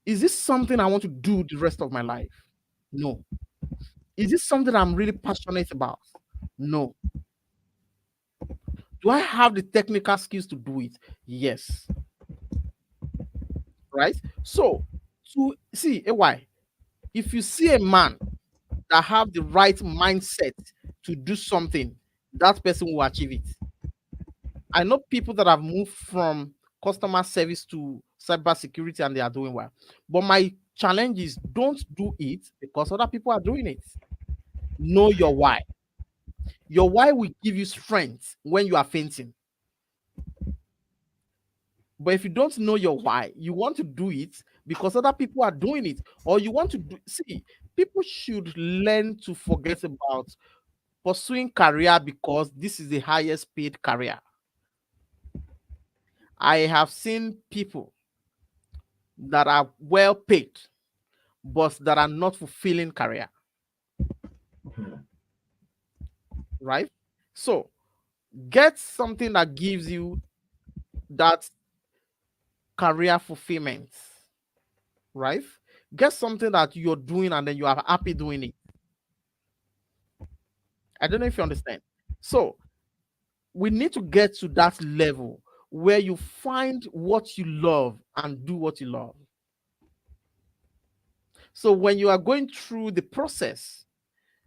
is this something I want to do the rest of my life? No. Is this something I'm really passionate about? No. Do I have the technical skills to do it? Yes. Right? So, to see a why, if you see a man that have the right mindset to do something, that person will achieve it. I know people that have moved from customer service to cyber security and they are doing well. But my challenge is don't do it because other people are doing it. Know your why. Your why will give you strength when you are fainting. But if you don't know your why, you want to do it because other people are doing it, or you want to do. See, people should learn to forget about pursuing career because this is the highest paid career. I have seen people that are well paid, but that are not fulfilling career, right? So get something that gives you that career fulfillment, right? Get something that you're doing and then you are happy doing it. I don't know if you understand. So we need to get to that level where you find what you love and do what you love. So when you are going through the process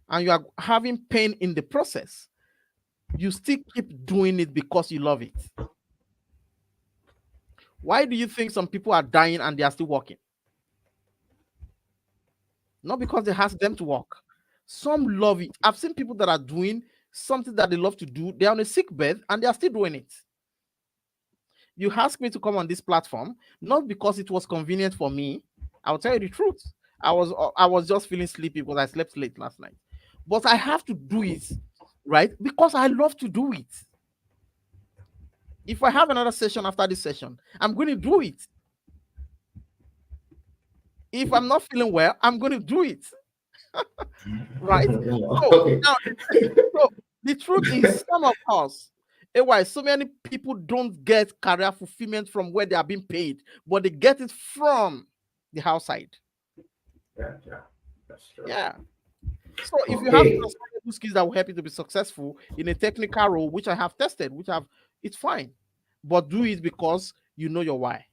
and you are having pain in the process, you still keep doing it because you love it. Why do you think some people are dying and they are still working? Not because they ask them to work. Some love it. I've seen people that are doing something that they love to do. They're on a sick bed and they are still doing it. You asked me to come on this platform, not because it was convenient for me. I'll tell you the truth. I was just feeling sleepy because I slept late last night. But I have to do it, right? Because I love to do it. If I have another session after this session, I'm going to do it. If I'm not feeling well, I'm going to do it, right? So Okay. now so the truth is some of us, why so many people don't get career fulfillment from where they are being paid, but they get it from the outside. Yeah, yeah, that's true. Yeah. So if you have Okay. transferable skills that will help you to be successful in a technical role, which I have tested, it's fine. But do it because you know your why.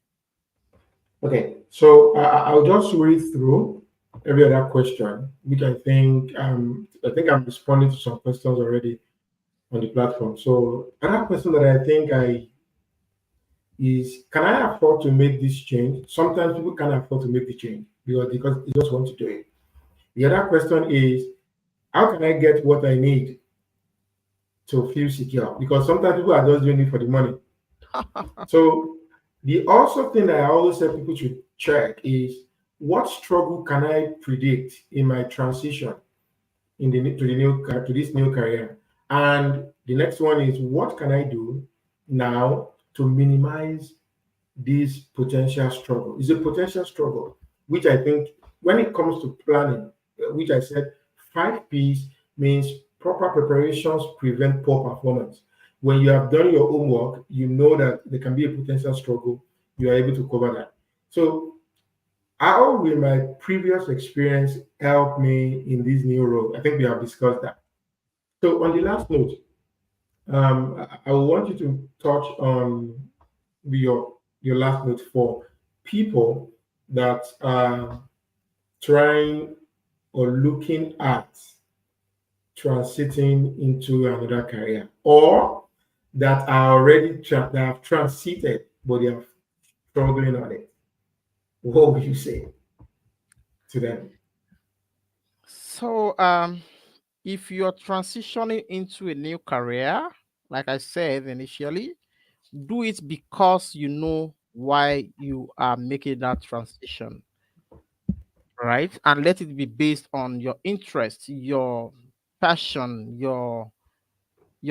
Okay. So I'll just read through every other question, which I think I'm responding to some questions already on the platform. So another question that I think I is, can I afford to make this change? Sometimes people can't afford to make the change because they just want to do it. The other question is, how can I get what I need to feel secure? Because sometimes people are just doing it for the money. So the also thing that I always say people should check is, what struggle can I predict in my transition to this new career? And the next one is, what can I do now to minimize this potential struggle? It's a potential struggle, which I think when it comes to planning, which I said 5 P's means proper preparations prevent poor performance. When you have done your homework, you know that there can be a potential struggle, you are able to cover that. So, how will my previous experience help me in this new role? I think we have discussed that. So, on the last note, I want you to touch on your last note for people that are trying or looking at transiting into another career, or that are already that have transited but they are struggling on it. What would you say to them? So if you're transitioning into a new career, like I said initially, do it because you know why you are making that transition, right? And let it be based on your interest, your passion, your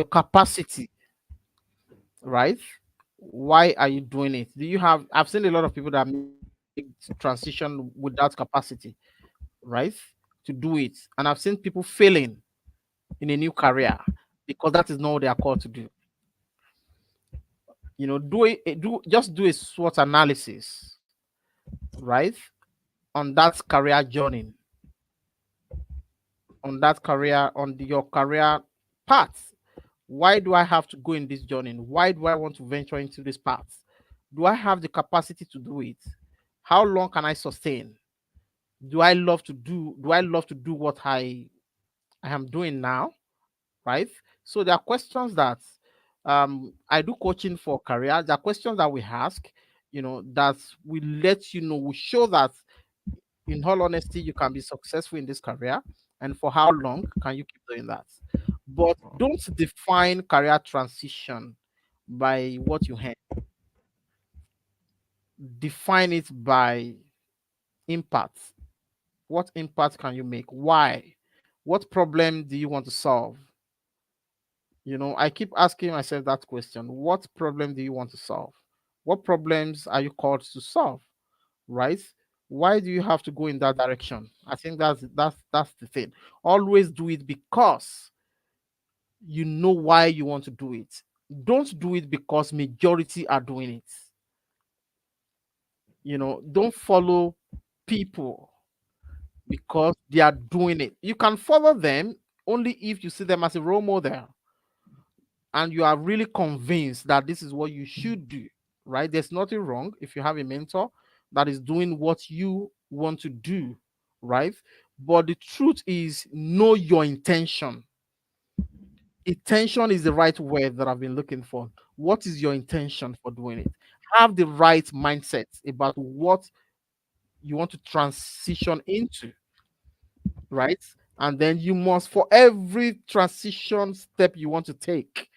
capacity, right? Why are you doing it? Do you have I've seen a lot of people that make transition without capacity, right? To do it. And I've seen people failing in a new career because that is not what they are called to do. Do a SWOT analysis, right? On that career journey, your career path. Why do I have to go in this journey? Why do I want to venture into this path? Do I have the capacity to do it? How long can I sustain? Do I love to do what I am doing now? Right? So there are questions that I do coaching for career. There are questions that we ask, that will let you know, will show that in all honesty, you can be successful in this career. And for how long can you keep doing that? But don't define career transition by what you have. Define it by impact. What impact can you make? Why? What problem do you want to solve? I keep asking myself that question. What problem do you want to solve? What problems are you called to solve? Right? Why do you have to go in that direction? I think that's the thing. Always do it because you know why you want to do it. Don't do it because majority are doing it. Don't follow people because they are doing it. You can follow them only if you see them as a role model and you are really convinced that this is what you should do, right? There's nothing wrong if you have a mentor that is doing what you want to do, right? But the truth is, know your intention. Intention is the right word that I've been looking for. What is your intention for doing it? Have the right mindset about what you want to transition into, right? And then you must, for every transition step you want to take,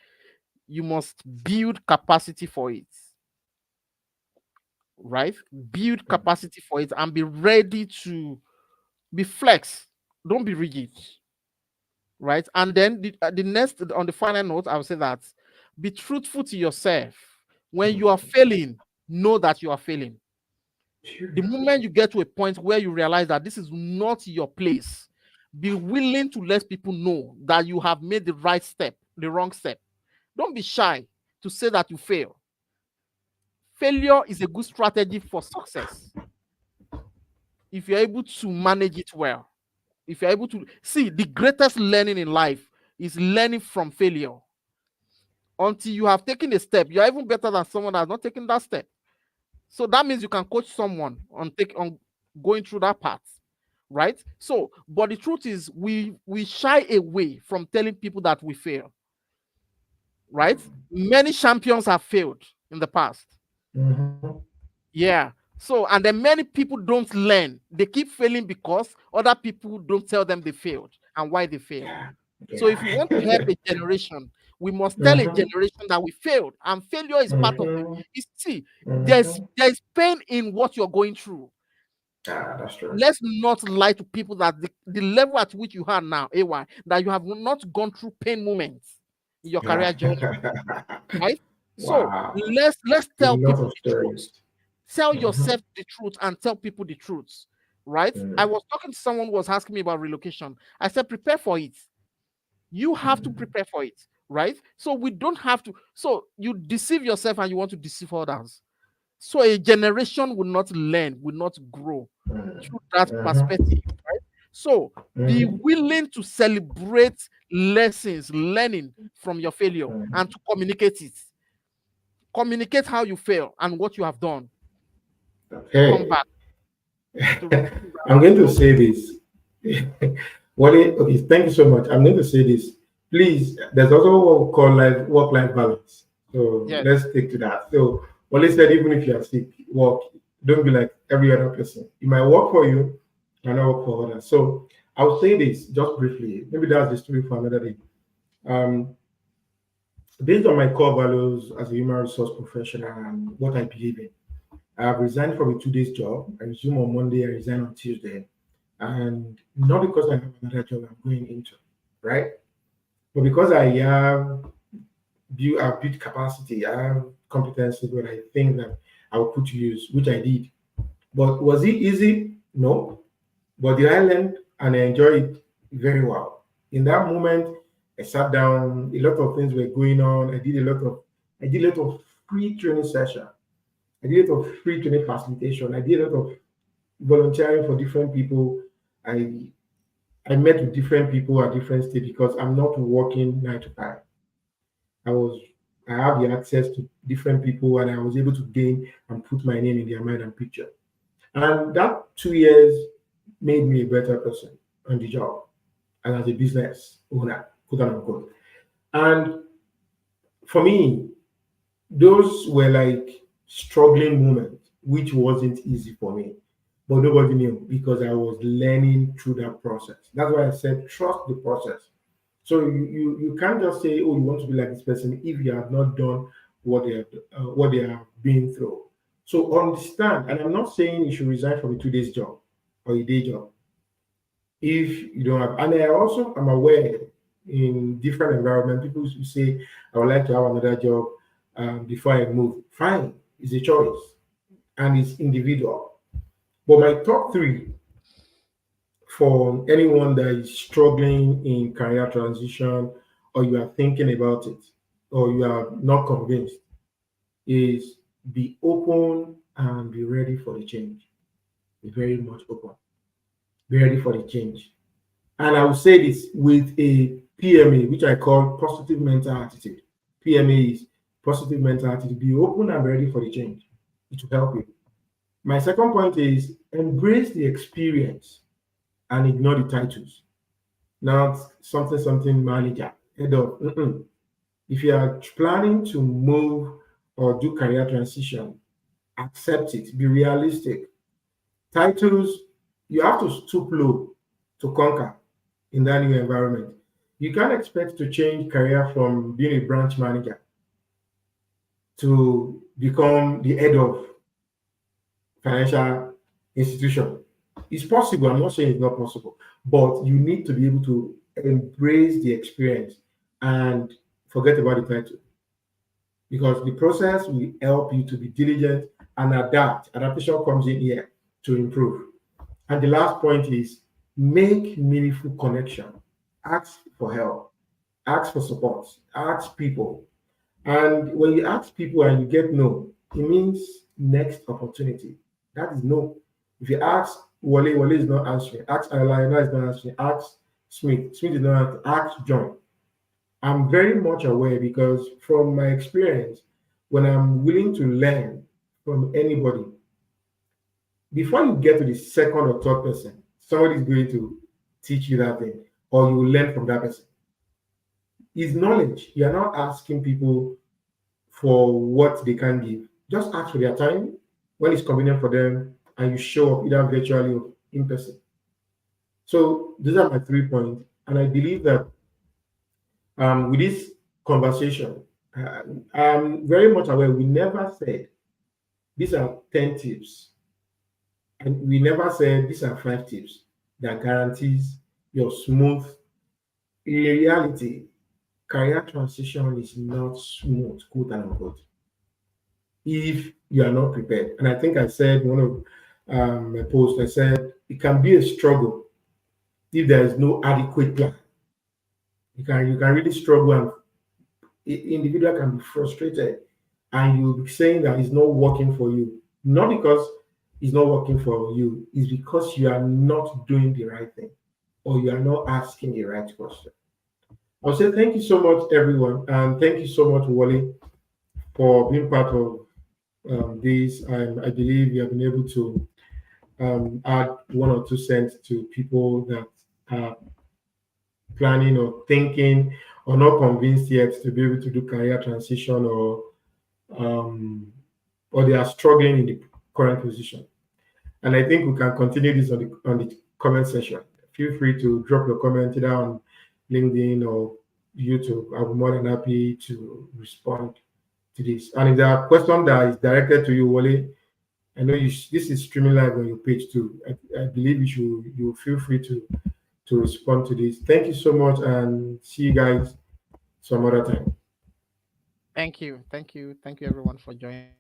you must build capacity for it, right? Build capacity for it and be ready to be flex. Don't be rigid, right? And then the next, on the final note, I would say that be truthful to yourself. When you are failing, know that you are failing. The moment you get to a point where you realize that this is not your place, be willing to let people know that you have made the right step, the wrong step. Don't be shy to say that you fail. Failure is a good strategy for success if you're able to manage it well. If you're able to see, the greatest learning in life is learning from failure. Until you have taken a step, you're even better than someone that has not taken that step. So that means you can coach someone on going through that path, right? So, but the truth is, we shy away from telling people that we fail, right? Many champions have failed in the past. Mhm. Yeah. So, and then many people don't learn. They keep failing because other people don't tell them they failed and why they failed. So, if we Yeah. want to help a generation, we must tell a Mhm. generation that we failed, and failure is part of it. Mhm. You see, there's Mhm. there's pain in what you're going through. That's true. Let's not lie to people that the level at which you are now, AY, that you have not gone through pain moments in your career Right. journey, right? So Wow. let's A tell lot people of the truth. stories. Tell Mhm. yourself the truth and tell people the truth, right? I Mm. was talking to someone who was asking me about relocation. I said, prepare for it. You have to prepare for it, right? So we don't have to. So you deceive yourself and you want to deceive others. So a generation will not learn, will not grow Mm. through that Mhm. perspective, right? So be Mhm. willing to celebrate lessons, learning from your failure, Mhm. and to communicate it. Communicate how you fail and what you have done. Come Okay. back to receive I'm and going to say this. Okay, thank you so much. I'm going to say this. Please, there's also what we call work-life balance. So yes, let's stick to that. So Wale said, even if you are sick, work. Don't be like every other person. It might work for you, and not work for others. So I'll say this just briefly. Maybe that's the story for another day. Um, Based on my core values as a human resource professional and what I believe in, I have resigned from a 2 days job. I resume on Monday. I resign on Tuesday, and not because I have another job I'm going into, right? But because I've built capacity, I have competencies that I think that I will put to use, which I did. But was it easy? No. But the island and I enjoyed it very well. In that moment, I sat down. A lot of things were going on. I did a lot of free training session. I did a lot of free training facilitation. I did a lot of volunteering for different people. I I met with different people at different stages because I'm not working 9 to 5. I was I have the access to different people and I was able to gain and put my name in their mind and picture. And that 2 years made me a better person on the job and as a business owner, quote unquote. And for me, those were like struggling moments, which wasn't easy for me. But nobody knew because I was learning through that process. That's why I said trust the process. So you can't just say, oh, you want to be like this person if you have not done what they have been through. So understand, and I'm not saying you should resign from a 2 days job or a day job if you don't have. And I also am aware in different environments, people who say I would like to have another job before I move. Fine, it's a choice and it's individual. But my top three for anyone that is struggling in career transition or you are thinking about it or you are not convinced is be open and be ready for the change. Be very much open. Be ready for the change. And I will say this with a PMA, which I call positive mental attitude. PMA is positive mental attitude. Be open and ready for the change. It will help you. My second point is embrace the experience and ignore the titles. Not something manager, head of. If you are planning to move or do career transition, accept it. Be realistic. Titles, you have to stoop low to conquer in that new environment. You can't expect to change career from being a branch manager to become the head of financial institution. It's possible. I'm not saying it's not possible, but you need to be able to embrace the experience and forget about the title because the process will help you to be diligent and adapt. Adaptation comes in here to improve. And the last point is make meaningful connection. Ask for help. Ask for support. Ask people. And when you ask people and you get no, it means next opportunity. That is no. If you ask Wale, Wale is not answering. Ask Alana is not answering. Ask Smith, Smith is not answering. Ask John. I'm very much aware because from my experience, when I'm willing to learn from anybody, before you get to the second or third person, somebody is going to teach you that thing, or you will learn from that person. Is knowledge. You are not asking people for what they can give. Just ask for their time when it's convenient for them, and you show up either virtually or in person. So these are my 3 points, and I believe that with this conversation, uh, I'm very much aware we never said these are 10 tips, and we never said these are 5 tips that guarantees your smooth. In reality, career transition is not smooth, quote unquote, if you are not prepared. And I think I said one of my posts, I said it can be a struggle if there is no adequate plan. You can really struggle and individual can be frustrated and you'll be saying that it's not working for you. Not because it's not working for you, it's because you are not doing the right thing or you are not asking the right question. I'll say thank you so much, everyone, and thank you so much, Wally, for being part of this. I believe you have been able to add 1 or 2 cents to people that are planning or thinking or not convinced yet to be able to do career transition um, or they are struggling in the current position. And I think we can continue this on the comment section. Feel free to drop your comment either on LinkedIn or YouTube. I'll be more than happy to respond to this. And if there are questions that is directed to you, Wale, I know this is streaming live on your page too. I believe you feel free to respond to this. Thank you so much and see you guys some other time. Thank you. Thank you. Thank you, everyone, for joining.